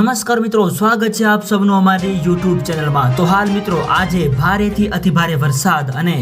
નમસ્કાર મિત્રો, સ્વાગત છે આપ સૌનું અમારી YouTube ચેનલમાં। તો હાલ મિત્રો આજે ભારેથી અતિભારે વરસાદ અને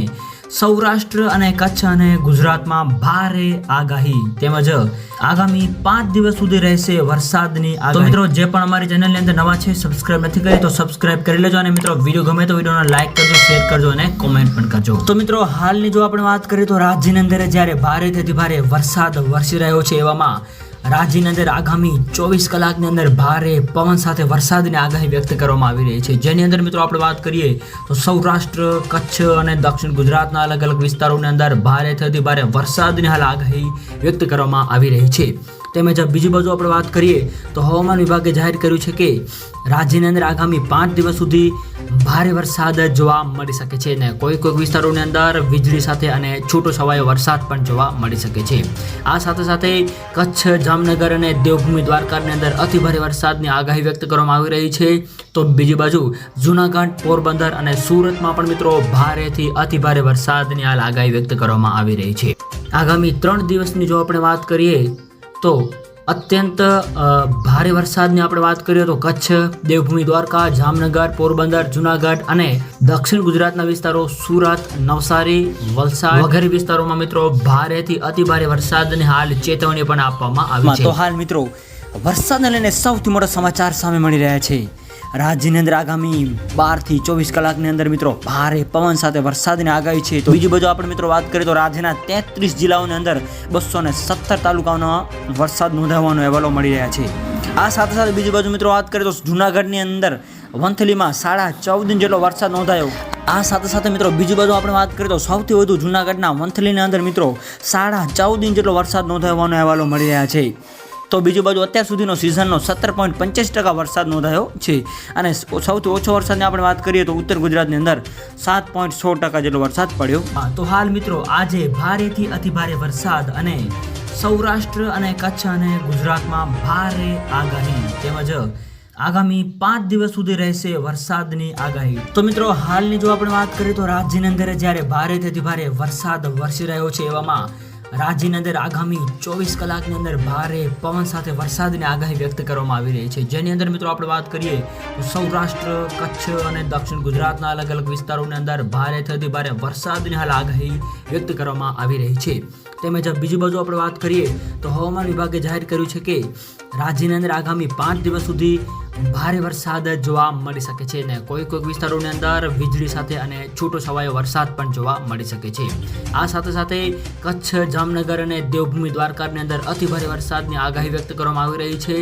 સૌરાષ્ટ્ર અને કચ્છ અને ગુજરાતમાં ભારે આગાહી તેમજ આગામી 5 દિવસ સુધી રહેશે વરસાદની આગાહી। તો મિત્રો જે પણ અમારી ચેનલની અંદર નવા છે, સબસ્ક્રાઇબ નથી કરી તો સબસ્ક્રાઇબ કરી લેજો અને મિત્રો વિડીયો ગમે તો વિડીયોને લાઈક કરજો, શેર કરજો અને કોમેન્ટ પણ કરજો। તો મિત્રો હાલની જો આપણે વાત કરીએ તો રાજ્યની અંદર જ્યારે ભારેથી અતિભારે વરસાદ વરસી રહ્યો છે, એવામાં રાજ્યની અંદર આગામી 24 કલાકની અંદર ભારે પવન સાથે વરસાદની આગાહી વ્યક્ત કરવામાં આવી રહી છે, જેની અંદર મિત્રો આપણે વાત કરીએ તો સૌરાષ્ટ્ર, કચ્છ અને દક્ષિણ ગુજરાતના અલગ અલગ વિસ્તારોની અંદર ભારેથી અતિભારે વરસાદની હાલ આગાહી વ્યક્ત કરવામાં આવી રહી છે। તેમજ બીજી બાજુ આપણે વાત કરીએ તો હવામાન વિભાગે જાહેર કર્યું છે કે રાજ્યની અંદર આગામી 5 દિવસ સુધી ભારે વરસાદ જોવા મળી શકે છે ને કોઈક વિસ્તારોની અંદર વીજળી સાથે અને છૂટો છવાયો વરસાદ પણ જોવા મળી શકે છે। આ સાથે સાથે કચ્છ, જામનગર અને દેવભૂમિ દ્વારકાની અંદર અતિભારે વરસાદની આગાહી વ્યક્ત કરવામાં આવી રહી છે। તો બીજી બાજુ જૂનાગઢ, પોરબંદર અને સુરતમાં પણ મિત્રો ભારેથી અતિભારે વરસાદની હાલ આગાહી વ્યક્ત કરવામાં આવી રહી છે। આગામી 3 દિવસની જો આપણે વાત કરીએ તો અત્યંત ભારે વરસાદની આપણે વાત કરીએ તો કચ્છ, દેવભૂમિ દ્વારકા, જામનગર, પોરબંદર, જૂનાગઢ અને દક્ષિણ ગુજરાતના વિસ્તારો સુરત, નવસારી, વલસાડ વગેરે વિસ્તારોમાં મિત્રો ભારેથી અતિભારે વરસાદની હાલ ચેતવણી પણ આપવામાં આવી છે। તો હાલ મિત્રો વરસાદને લઈને સૌથી મોટા સમાચાર સામે મળી રહ્યા છે। રાજ્યની અંદર આગામી 12 થી 24 કલાકની અંદર મિત્રો ભારે પવન સાથે વરસાદની આગાહી છે। તો બીજી બાજુ આપણે મિત્રો વાત કરીએ તો રાજ્યના 33 જિલ્લાઓની અંદર 217 તાલુકાઓમાં વરસાદ નોંધાવવાનો અહેવાલો મળી રહ્યા છે। આ સાથે સાથે બીજી બાજુ મિત્રો વાત કરીએ તો જૂનાગઢની અંદર વંથલીમાં 14.5 ઇંચ જેટલો વરસાદ નોંધાયો। આ સાથે સાથે મિત્રો બીજી બાજુ આપણે વાત કરીએ તો સૌથી વધુ જૂનાગઢના વંથલીની અંદર મિત્રો 14.5 ઇંચ જેટલો વરસાદ નોંધાવવાનો અહેવાલો મળી રહ્યા છે। તો બીજી બાજુ અત્યાર સુધીનો સિઝનનો 17.85% વરસાદ નોંધાયો છે અને સૌથી ઓછો વરસાદની આપણે વાત કરીએ તો ઉત્તર ગુજરાતની અંદર 7.6% જેટલો વરસાદ પડ્યો। તો હાલ મિત્રો આજે ભારેથી અતિભારે વરસાદ અને સૌરાષ્ટ્ર અને કચ્છ અને ગુજરાતમાં ભારે આગાહી તેમજ આગામી 5 દિવસ સુધી રહેશે વરસાદની આગાહી। તો મિત્રો હાલની જો આપણે વાત કરીએ તો રાજ્યની અંદર જ્યારે ભારેથી અતિભારે વરસાદ વરસી રહ્યો છે, એવામાં રાજ્યની અંદર આગામી 24 કલાકની અંદર ભારે પવન સાથે વરસાદની આગાહી વ્યક્ત કરવામાં આવી રહી છે, જેની અંદર મિત્રો આપણે વાત કરીએ તો સૌરાષ્ટ્ર, કચ્છ અને દક્ષિણ ગુજરાતના અલગ અલગ વિસ્તારોની અંદર ભારેથી અતિભારે વરસાદની હાલ આગાહી વ્યક્ત કરવામાં આવી રહી છે। તેમજ બીજી બાજુ આપણે વાત કરીએ તો હવામાન વિભાગે જાહેર કર્યું છે કે રાજ્યની અંદર આગામી 5 દિવસ સુધી ભારે વરસાદ જોવા મળી શકે છે ને કોઈક વિસ્તારોની અંદર વીજળી સાથે અને છૂટો છવાયો વરસાદ પણ જોવા મળી શકે છે। આ સાથે સાથે કચ્છ, જામનગર અને દેવભૂમિ દ્વારકાની અંદર અતિભારે વરસાદની આગાહી વ્યક્ત કરવામાં આવી રહી છે।